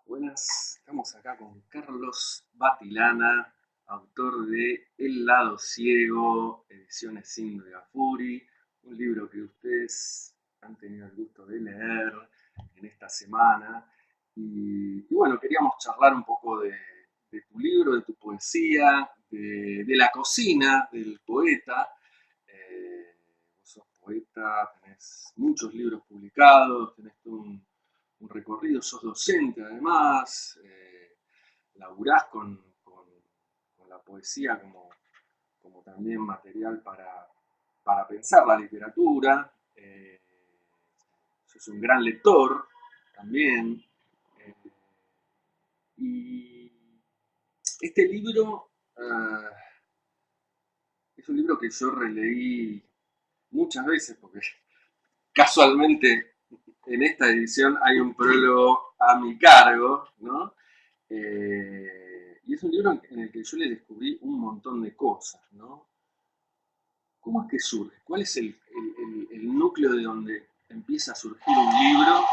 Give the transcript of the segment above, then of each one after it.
Buenas, estamos acá con Carlos Batilana, autor de El lado ciego, ediciones Sindre Gafuri, un libro que ustedes han tenido el gusto de leer en esta semana. Y bueno, queríamos charlar un poco de tu libro, de tu poesía, de la cocina del poeta. Vos sos poeta, tenés muchos libros publicados, tenés un recorrido, sos docente además, laburás con la poesía como también material para pensar la literatura, sos un gran lector también, eh, y este libro es un libro que yo releí muchas veces porque casualmente en esta edición hay un prólogo a mi cargo, ¿no? Y es un libro en el que yo le descubrí un montón de cosas, ¿no? ¿Cómo es que surge? ¿Cuál es el núcleo de donde empieza a surgir un libro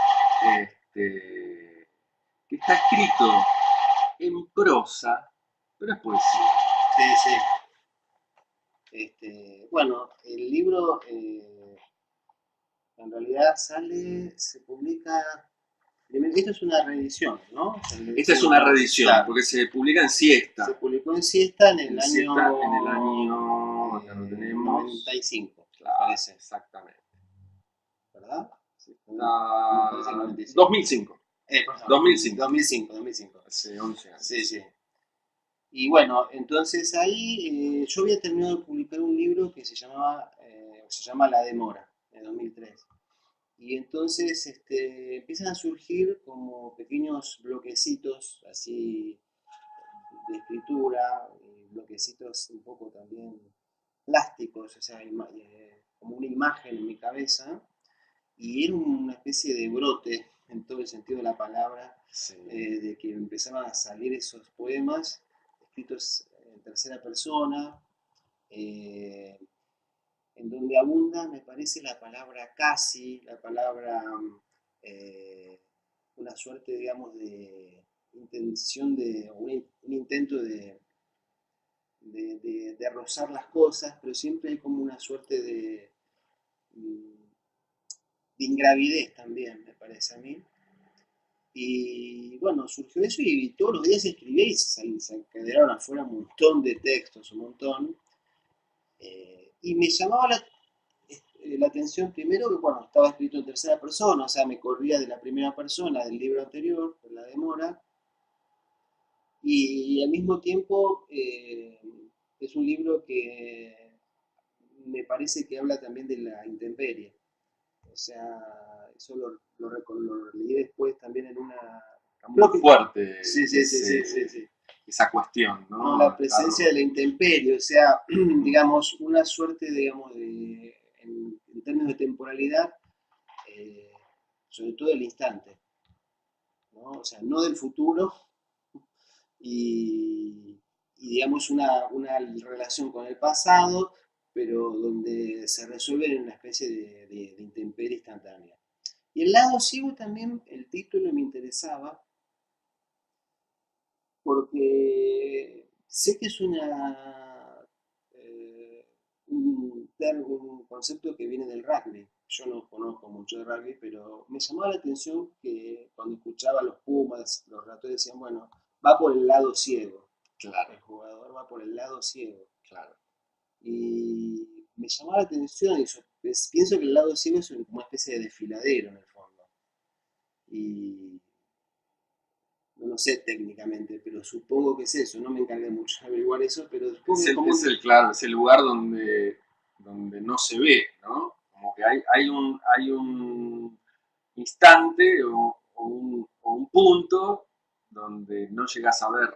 este, que está escrito en prosa, pero es poesía? Sí, sí. Bueno, el libro en realidad se publica. Esto es una reedición, ¿no? O sea, Esta es una reedición, claro, porque se publica en se Siesta. publicó en Siesta en el En año Siesta en el año, acá lo tenemos, 95, me claro, parece, exactamente. ¿verdad? Me parece que Está 95. 2005. Perdón, 2005. 2005, 2005. Hace 11 años. Sí, sí. Y bueno, entonces ahí yo había terminado de publicar un libro que se llama La Demora, de 2003. Y entonces empiezan a surgir como pequeños bloquecitos así de escritura, bloquecitos un poco también plásticos, o sea, como una imagen en mi cabeza, y era una especie de brote en todo el sentido de la palabra, Sí. de que empezaban a salir esos poemas escritos en tercera persona, eh, en donde abunda, me parece, la palabra casi, la palabra, eh, una suerte, digamos, de intención un intento de rozar las cosas, pero siempre hay como una suerte mm, de ingravidez también, me parece a mí. Y bueno, surgió eso y todos los días escribí y se quedaron afuera un montón de textos, un montón. Y me llamaba la atención primero que, bueno, estaba escrito en tercera persona, o sea, me corría de la primera persona del libro anterior, por La Demora, y al mismo tiempo es un libro que me parece que habla también de la intemperie. O sea, eso lo leí después también en una. Está muy fuerte Sí, sí, sí, sí, sí, sí. esa cuestión, No, ¿no? la Estar... presencia de la intemperie, o sea, digamos, una suerte, digamos, en términos de temporalidad, eh, sobre todo del instante, ¿no? O sea, no del futuro y digamos, una relación con el pasado, pero donde se resuelve en una especie de intemperie instantánea. Y el lado ciego también, el título me interesaba, porque sé que es un concepto que viene del rugby. Yo no conozco mucho de rugby, pero me llamaba la atención que cuando escuchaba a los Pumas, los ratones decían, bueno, va por el lado ciego. Claro. El jugador va por el lado ciego. Claro. Y me llamaba la atención eso. Pienso que el lado ciego es como una especie de desfiladero en el fondo. Y no lo sé técnicamente, pero supongo que es eso. No me encargué mucho de averiguar eso, pero supongo que es como un. Claro, es el lugar donde no se ve, ¿no? Como que hay un instante o un punto donde no llegas a ver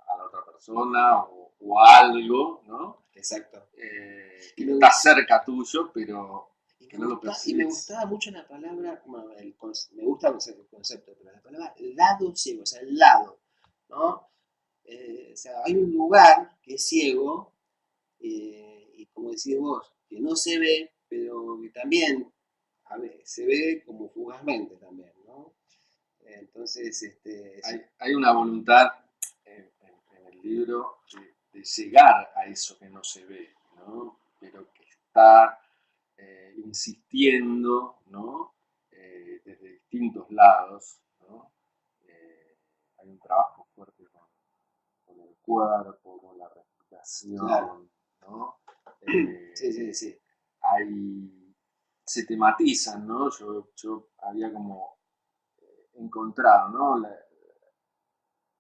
a la otra persona o a algo, ¿no? Exacto. Que Y me, está cerca tuyo, pero y que me, no lo gusta, y me percibes. gustaba mucho la palabra, bueno, me gusta el concepto, pero la palabra lado ciego, o sea, el lado, ¿no? O sea, hay un lugar que es ciego, y como decís vos, que no se ve, pero que también a ver, se ve como fugazmente también, ¿no? Entonces, hay una voluntad en el libro de llegar a eso que no se ve, ¿no? Pero que está insistiendo, ¿no? Desde distintos lados, ¿no? Hay un trabajo fuerte con el cuerpo, con la respiración, claro. ¿no? Sí. Se tematizan, ¿no? Yo había como encontrado, ¿no?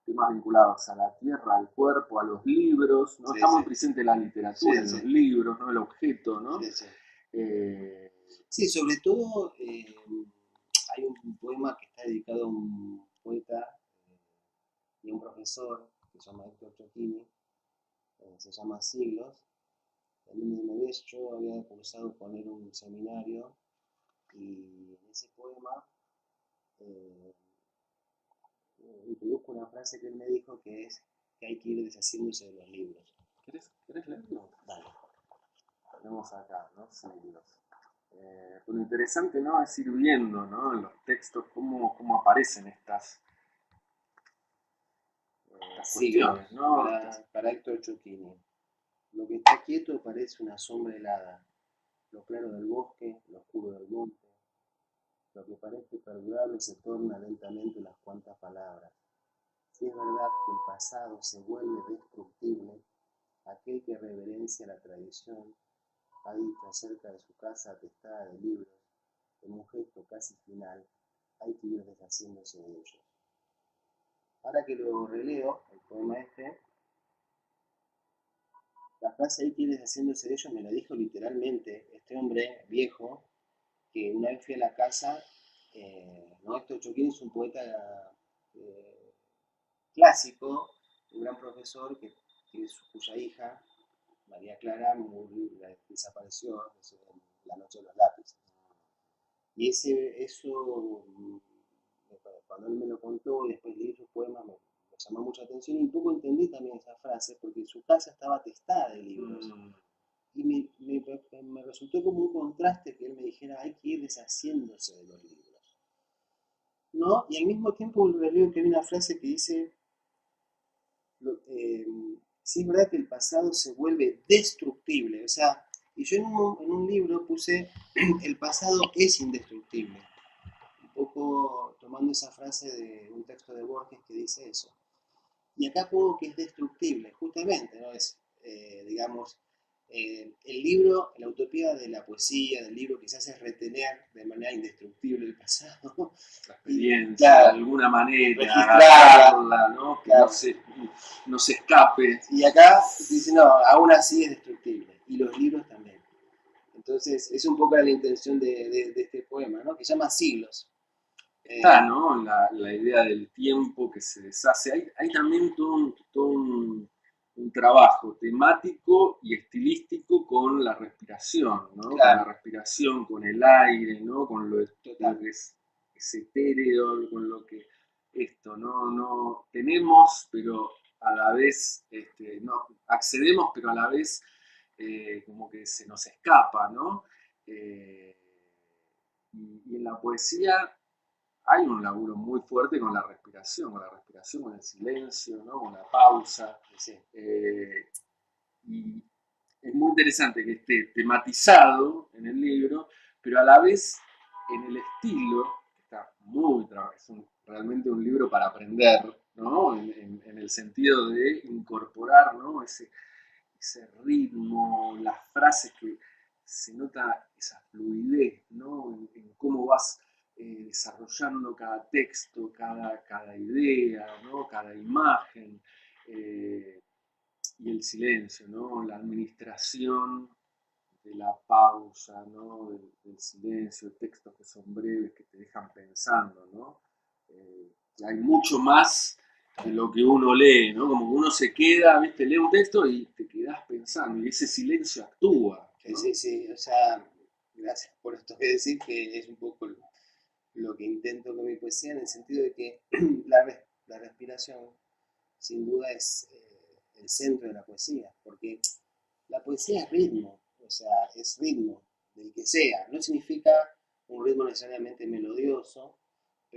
Temas vinculados a la tierra, al cuerpo, a los libros, ¿no? Sí, Está muy sí. presente la literatura en los libros, ¿no? El objeto, ¿no? Sí, sí. Eh, Sí, sobre todo hay un poema que está dedicado a un poeta y a un profesor que se llama Héctor Chocchini, se llama Siglos. En donde vez yo había cursado con él un seminario y en ese poema eh, introduzco una frase que él me dijo que es que hay que ir deshaciéndose de los libros. ¿Querés leerlo? Dale. Tenemos acá, ¿no? Siglos. Lo interesante, ¿no? Es ir viendo, ¿no? En los textos cómo aparecen estas cuestiones, ¿no? Para Héctor Chocchini. Lo que está quieto parece una sombra helada, lo claro del bosque, lo oscuro del monte. Lo que parece perdurable se torna lentamente unas cuantas palabras. Si es verdad que el pasado se vuelve destructible, aquel que reverencia la tradición ha dicho acerca de su casa atestada de libros, en un gesto casi final, hay que ir deshaciéndose de ellos. Ahora que lo releo, el poema la frase hay que ir deshaciéndose de ellos me lo dijo literalmente este hombre viejo, que una vez fui a la casa, ¿no? Héctor Chocchini es un poeta eh, clásico, un gran profesor cuya hija, María Clara, desapareció en la noche de los lápices. Y eso, cuando él me lo contó y después leí sus poemas, me llamó mucha atención y un poco entendí también esa frase, porque su casa estaba atestada de libros. Y me resultó como un contraste que él me dijera, hay que ir deshaciéndose de los libros. ¿No? Y al mismo tiempo leo que hay una frase que dice, sí es verdad que el pasado se vuelve destructible, o sea, y yo en un libro puse, el pasado es indestructible, un poco tomando esa frase de un texto de Borges que dice eso. Y acá pongo que es destructible, justamente, ¿no? Es, digamos, el libro, la utopía de la poesía, del libro, quizás es retener de manera indestructible el pasado. La experiencia, claro, de alguna manera, registrarla, ¿no? Que claro. no se escape. Y acá dice, no, aún así es destructible. Y los libros también. Entonces, es un poco la intención de este poema, ¿no? Que se llama Siglos. Está, ¿no? La idea del tiempo que se deshace. Hay también todo un trabajo temático y estilístico con la respiración, ¿no? Claro. Con la respiración, con el aire, ¿no? Con lo que es etéreo, con lo que esto, no tenemos, pero a la vez, no, accedemos, pero a la vez como que se nos escapa, ¿no? Y en la poesía hay un laburo muy fuerte con la respiración, con el silencio, ¿no? Con la pausa. Sí. Y es muy interesante que esté tematizado en el libro, pero a la vez en el estilo, que está muy trabajado, realmente un libro para aprender, ¿no? En el sentido de incorporar, ¿no? Ese ritmo, las frases que se nota esa fluidez, ¿no? En cómo vas desarrollando cada texto, cada idea, ¿no? Cada imagen, y el silencio, ¿no? La administración de la pausa, ¿no? Del silencio, textos que son breves, que te dejan pensando, ¿no? Hay mucho más de lo que uno lee, ¿no? Como que uno se queda, ¿viste? Lee un texto y te quedás pensando, y ese silencio actúa, ¿no? Sí, o sea, gracias por esto que decís, que es un poco lo que intento con mi poesía, en el sentido de que la respiración, sin duda, es el centro de la poesía, porque la poesía es ritmo, o sea, es ritmo, del que sea, no significa un ritmo necesariamente melodioso,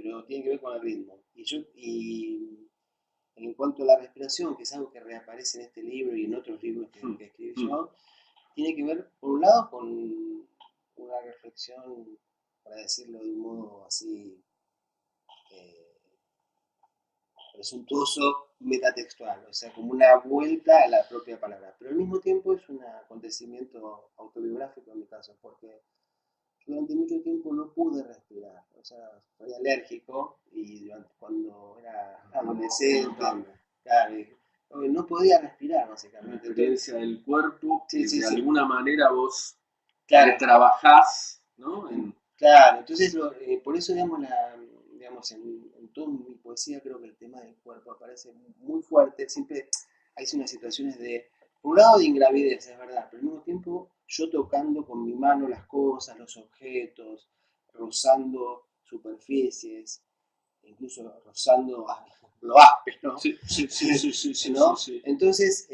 pero tiene que ver con el ritmo. Y en cuanto a la respiración, que es algo que reaparece en este libro y en otros libros que escribí yo, tiene que ver, por un lado, con una reflexión, para decirlo de un modo así eh, presuntuoso, metatextual, o sea, como una vuelta a la propia palabra. Pero al mismo tiempo es un acontecimiento autobiográfico en mi caso, porque durante mucho tiempo no pude respirar, o sea, soy alérgico y cuando era adolescente, claro, no podía respirar Una básicamente. experiencia del cuerpo Sí, que sí, de sí, alguna manera vos claro, retrabajás, ¿no? claro. Entonces, por eso, digamos en toda mi poesía creo que el tema del cuerpo aparece muy fuerte, siempre hay unas situaciones por un lado de ingravidez, es verdad, pero al mismo tiempo yo tocando con mi mano las cosas, los objetos, rozando superficies, incluso rozando lo áspero, Sí, sí, sí, sí, sí, sí, sí, ¿no? sí. Entonces,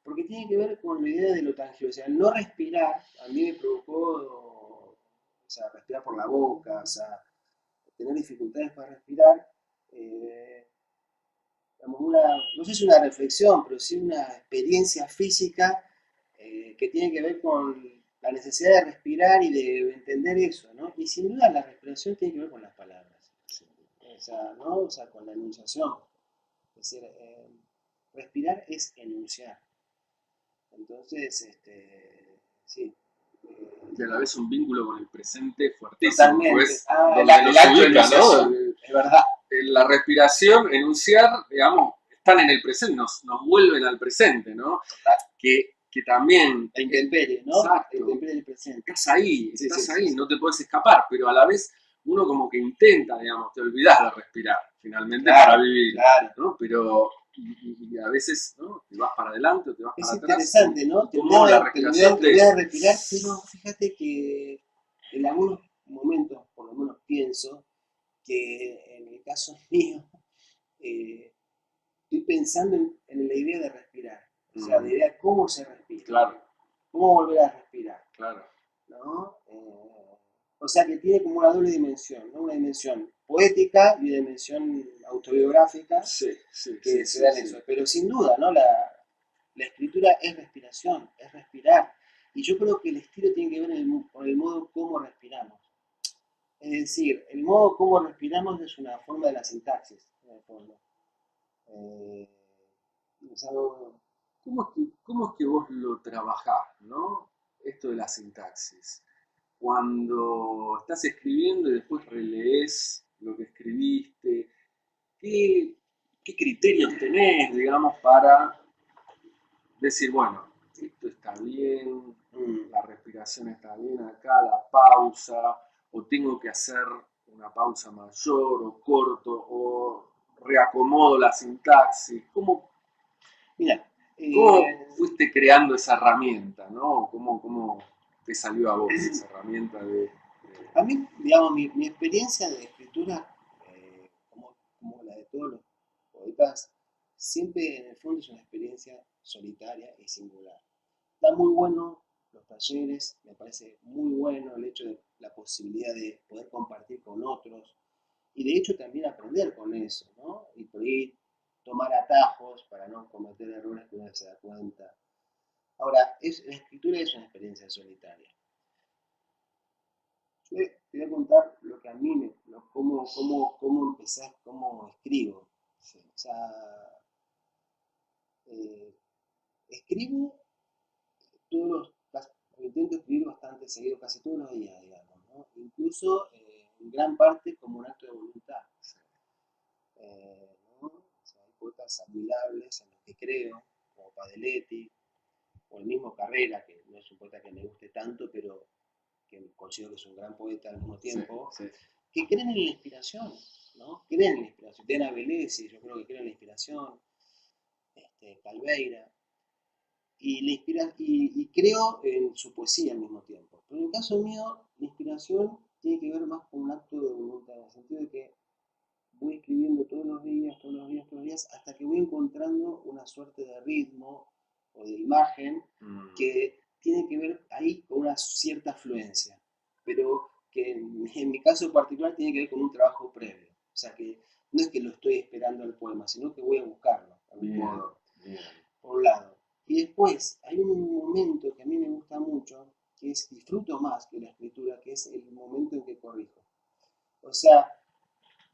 porque tiene que ver con la idea de lo tangible, o sea, no respirar a mí me provocó, o sea, respirar por la boca, o sea, tener dificultades para respirar, eh, no sé si una reflexión, pero sí una experiencia física que tiene que ver con la necesidad de respirar y de entender eso, ¿no? Y sin duda la respiración tiene que ver con las palabras, o sea, ¿no? O sea, con la enunciación. Es decir, respirar es enunciar. Entonces, sí. Y a la vez un vínculo con el presente fuertísimo, Totalmente. pues donde El los acto de ubica, ¿no? enunciación, es verdad. La respiración, enunciar, digamos, están en el presente, nos vuelven al presente, ¿no? Total. Que también, La intemperie, ¿no? La exacto, intemperie del presente. estás ahí, no te puedes escapar, pero a la vez uno como que intenta, digamos, te olvidas de respirar, finalmente, Claro, para vivir, claro. ¿no? Pero, y a veces, ¿no? Te vas para adelante o te vas Es para atrás, interesante, ¿no? y cómo la respiración Te olvidas de respirar, pero fíjate que en algunos momentos, por lo menos pienso, que en el caso mío, estoy pensando en la idea de respirar. O sea, la idea de cómo se respira. Claro, Cómo volver a respirar. claro. ¿No? O sea que tiene como una doble dimensión, ¿no? Una dimensión poética y una dimensión autobiográfica Sí, sí, que sí, se sí, dan sí. eso. Pero sin duda, ¿no? La escritura es respiración, es respirar. Y yo creo que el estilo tiene que ver con el modo como respiramos. Es decir, el modo como respiramos es una forma de la sintaxis, en el fondo. Eh, es algo... ¿Cómo es que vos lo trabajás, ¿no? Esto de la sintaxis. Cuando estás escribiendo y después relees lo que escribiste, ¿qué, qué criterios tenés, digamos, para decir, bueno, esto está bien, la respiración está bien acá, la pausa, o tengo que hacer una pausa mayor o corto, o reacomodo la sintaxis? Mira, ¿Cómo fuiste creando esa herramienta, ¿no? ¿Cómo te salió a vos esa herramienta de... a mí, digamos, mi experiencia de escritura, como la de todos los poetas, siempre en el fondo es una experiencia solitaria y singular. Está muy bueno los talleres, me parece muy bueno el hecho de la posibilidad de poder compartir con otros y de hecho también aprender con eso, ¿no? Y por ahí tomar atajos para no cometer errores que uno se da cuenta. Ahora, la escritura es una experiencia solitaria. Yo te voy a contar lo que a mí cómo empecé, cómo escribo. Sí. O sea, eh, escribo todos intento escribir bastante seguido, casi todos los días, digamos, ¿no? Incluso en gran parte como un acto de voluntad. ¿No? O sea, hay poetas admirables en los que creo, como Padeletti, o el mismo Carrera, que no es un poeta que me guste tanto, pero que considero que es un gran poeta al mismo tiempo, sí, sí. Que creen en la inspiración, ¿no? Creen en la inspiración. Diana Velesi, yo creo que creen en la inspiración, Calveira, y creo en su poesía al mismo tiempo. Pero en el caso mío, la inspiración tiene que ver más con un acto de voluntad, en el sentido de que voy escribiendo todos los días, todos los días, todos los días, hasta que voy encontrando una suerte de ritmo o de imagen que tiene que ver ahí con una cierta fluencia, pero que en mi caso particular tiene que ver con un trabajo previo. O sea que no es que lo estoy esperando al poema, sino que voy a buscarlo, de algún Bien, modo, bien. por un lado. Y después hay un momento que a mí me gusta mucho, que es disfruto más que la escritura, que es el momento en que corrijo. O sea,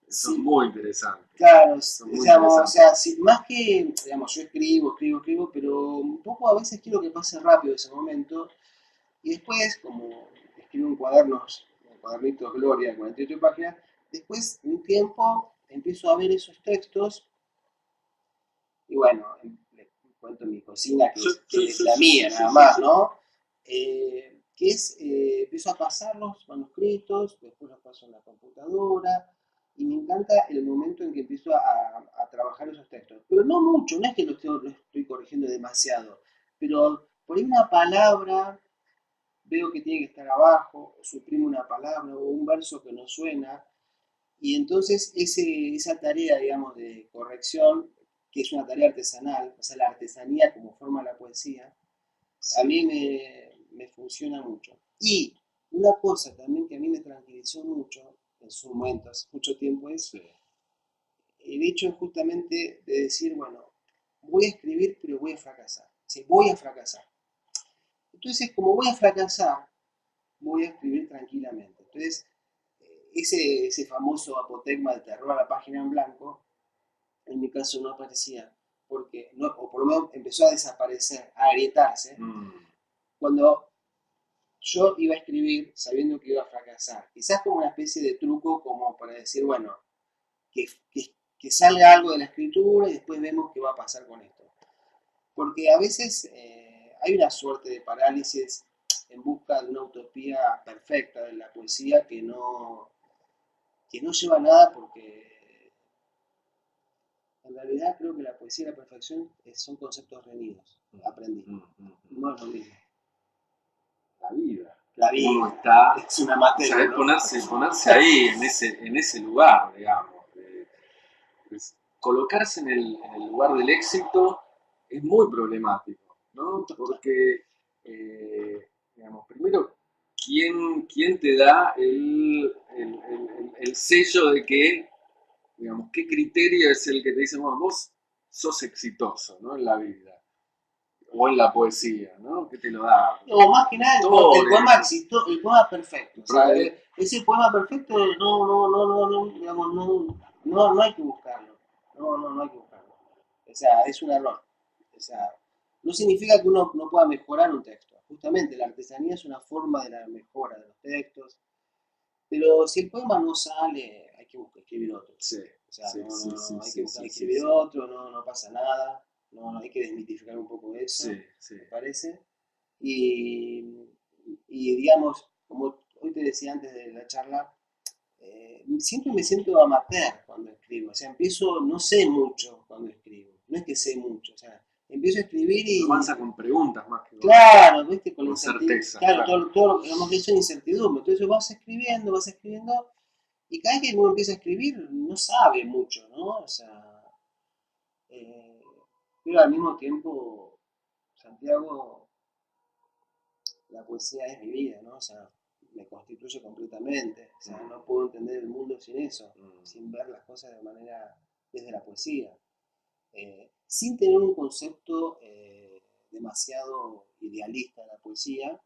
Eso es si, muy interesante. claro, Eso es muy digamos, o interesante. sea, si, más que, digamos, yo escribo, pero un poco a veces quiero que pase rápido ese momento. Y después, como escribo en cuadernos, en cuadernitos Gloria, 48 páginas, después, un tiempo, empiezo a ver esos textos y bueno, les cuento mi cocina, Sí, que sí, es sí, la sí, mía sí, nada sí, más, sí. ¿no? Que es, empiezo a pasar los manuscritos, después los paso en la computadora, y me encanta el momento en que empiezo a trabajar esos textos. Pero no mucho, no es que lo estoy corrigiendo demasiado, pero por ahí una palabra veo que tiene que estar abajo, o suprimo una palabra o un verso que no suena, y entonces esa tarea, digamos, de corrección, que es una tarea artesanal, o sea, la artesanía como forma la poesía, a Sí, mí me funciona mucho. Y una cosa también que a mí me tranquilizó mucho en su momento, hace mucho tiempo, es sí. el hecho justamente de decir, bueno, voy a escribir, pero voy a fracasar. Sí, voy a fracasar. Entonces, como voy a fracasar, voy a escribir tranquilamente. Entonces, ese famoso apotegma de terror a la página en blanco, en mi caso no aparecía, porque no, o por lo menos empezó a desaparecer, a agrietarse, Mm, cuando yo iba a escribir sabiendo que iba a fracasar. Quizás como una especie de truco como para decir, bueno, que, que salga algo de la escritura y después vemos qué va a pasar con esto. Porque a veces hay una suerte de parálisis en busca de una utopía perfecta de la poesía que no lleva a nada porque en realidad creo que la poesía y la perfección son conceptos reñidos, aprendí. No es lo mismo. La vida. La Uno vida está, es una o sea, materia, es ¿no? ponerse ahí, en ese lugar, digamos. Colocarse en el lugar del éxito es muy problemático, ¿no? Porque, digamos, primero, ¿quién te da el sello de que, digamos, qué criterio es el que te dice, bueno, vos sos exitoso, ¿no? En la vida, o en la poesía, ¿no? ¿Qué te lo da? O más que nada Autores, el poema perfecto. O sea, el- ese poema perfecto digamos, no hay que buscarlo. No hay que buscarlo. O sea, es un error. O sea, no significa que uno no pueda mejorar un texto. Justamente la artesanía es una forma de la mejora de los textos. Pero si el poema no sale, hay que buscar escribir otro. sí, O sea, sí, sí, sí, hay que sí, buscar sí, sí, escribir sí, otro, no pasa nada. No, hay que desmitificar un poco sí, eso, sí. me parece. Y, y digamos, como hoy te decía antes de la charla, siempre me siento amateur cuando escribo. O sea, empiezo, no sé mucho cuando escribo. No es que sé mucho. O sea, empiezo a escribir Uno y, avanza con preguntas más que claro, viste, con la con incertidumbre. certeza, Claro, claro. todo lo que hemos dicho es incertidumbre. Entonces vas escribiendo, y cada vez que uno empieza a escribir no sabe mucho, ¿no? O sea, eh, pero al mismo tiempo, Santiago, la poesía es mi vida, ¿no? O sea, me constituye completamente. O sea, no puedo entender el mundo sin eso, Mm, sin ver las cosas de manera desde la poesía. Sin tener un concepto demasiado idealista de la poesía,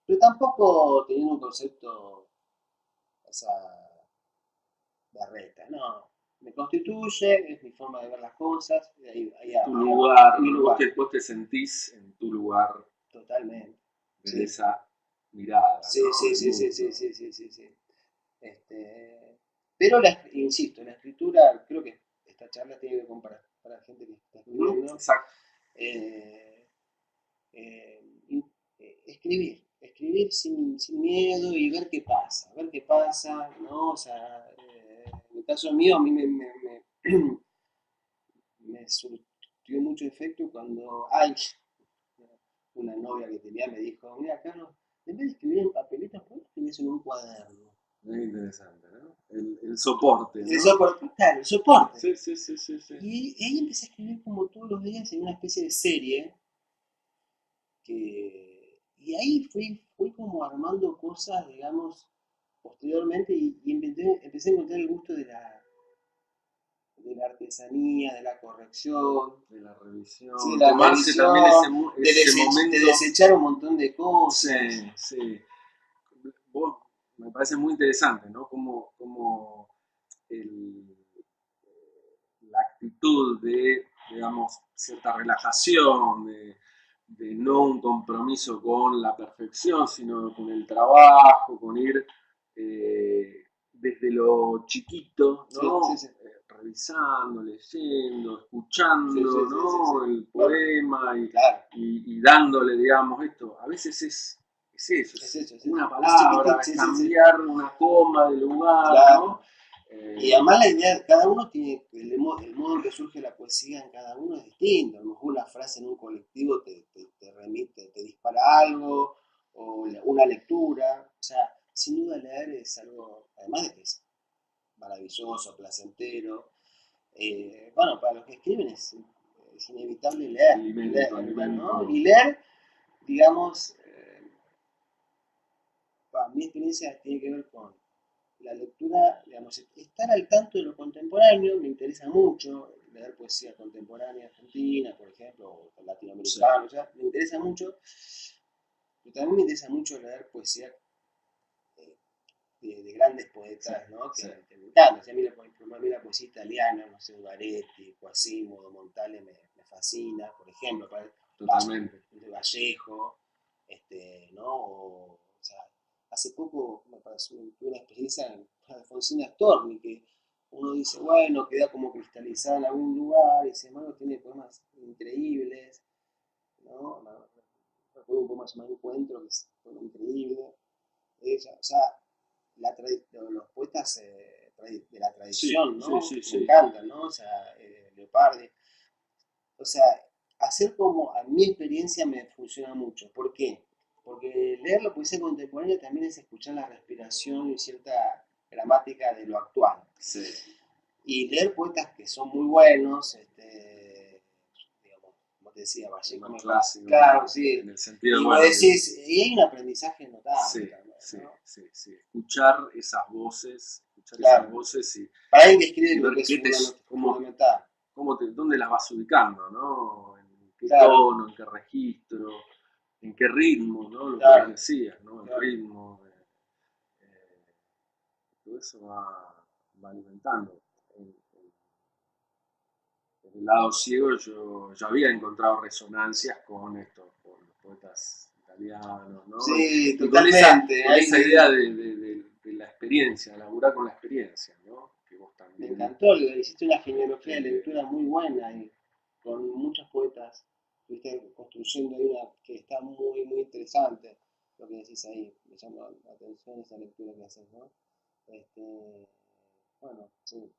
pero tampoco teniendo un concepto, o sea, berreta, no. Me constituye, es mi forma de ver las cosas, y tu lugar, mi lugar, vos te sentís en tu lugar totalmente. desde Sí, esa mirada, sí, ¿no? sí, Del sí, sí, sí, mundo. sí, sí, sí, sí. Pero insisto, la escritura, creo que esta charla tiene que ver para gente que está escribiendo. Exacto. eh, eh, escribir sin miedo y ver qué pasa, ¿no? O sea, en el caso mío, a mí me surtió mucho efecto cuando una novia que tenía me dijo, mira, Carlos, en vez de escribir en papelitos, ¿por qué escribís en un cuaderno? Muy interesante, ¿no? El soporte, El ¿no? soporte, claro, el soporte. Sí, sí, sí, sí, sí. Y ahí empecé a escribir como todos los días en una especie de serie y ahí fui como armando cosas, digamos, posteriormente y empecé a encontrar el gusto de la artesanía, de la corrección, de la revisión, sí, de la tomarse también revisión, ese de momento. desechar un montón de cosas. Sí, sí. Vos, me parece muy interesante, ¿no? Como la actitud de, digamos, cierta relajación, de no un compromiso con la perfección, sino con el trabajo, con ir desde lo chiquito, ¿no? Sí, sí, sí. Revisando, leyendo, escuchando, Sí, sí, sí, sí, ¿no? sí. El Bueno, poema claro. y dándole, digamos, esto. A veces es eso, Es es eso, es una es chiquitín, palabra, es sí, sí, sí. cambiar una coma de lugar, ¿no? Claro. Y además la idea, cada uno tiene, el modo en que surge la poesía en cada uno es distinto. A lo mejor una frase en un colectivo te remite, te dispara algo, o una lectura. O sea, sin duda leer es algo, además de que es maravilloso, placentero. Bueno, para los que escriben es inevitable leer, ¿no? Alimento. Y leer, digamos, para mi experiencia tiene que ver con la lectura, digamos, estar al tanto de lo contemporáneo, me interesa mucho leer poesía contemporánea argentina, por ejemplo, o latinoamericana, o sea, me interesa mucho, pero también me interesa mucho leer poesía de grandes poetas, ¿no? Que me encanta. O sea, a mí la poesía italiana, no sé, Ungaretti, Quasimodo, Montale me fascina, por ejemplo, Totalmente. de Vallejo, ¿no? O sea, hace poco me pareció, tuve una experiencia en Alfonsina Storni, que uno dice, bueno, queda como cristalizada en algún lugar, y sin embargo tiene poemas increíbles, ¿no? Recuerdo un poema llamado Encuentro, que es un poema increíble. Ella, o sea, los poetas de la Sí, tradición, sí, ¿no? sí, Me sí. encantan, ¿no? O sea, Leopardi. O sea, hacer como a mi experiencia me funciona mucho. ¿Por qué? Porque leer la poesía contemporánea también es escuchar la respiración y cierta gramática de lo actual. Sí. Y leer poetas que son muy buenos, digamos, como te decía, Vallejo, Más clásico, claro, sí. en el sentido, Y vos bueno, decís, y hay un aprendizaje notable sí, también, sí, ¿no? sí, sí. Escuchar esas Claro. voces Para alguien que y escribe creo ver que es cómo, fundamental. dónde las vas ubicando, ¿no? En qué Claro, tono, en qué registro, en qué ritmo, ¿no? Lo que vos claro, decías, ¿no? El claro. ritmo, todo eso va alimentando. En el lado ciego yo había encontrado resonancias con esto, con los poetas italianos, ¿no? Sí, Y con esa, totalmente. con esa idea de la experiencia, laburar con la experiencia, ¿no? Que vos Me también encantó, hiciste una genealogía de eh, lectura muy buena y con muchos poetas. Estuviste construyendo ahí una que está muy, muy interesante lo que decís ahí. Me llama la atención esa lectura que haces, ¿no? Bueno, sí,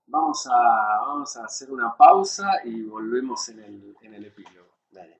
vamos a hacer una pausa y volvemos en el epílogo. dale.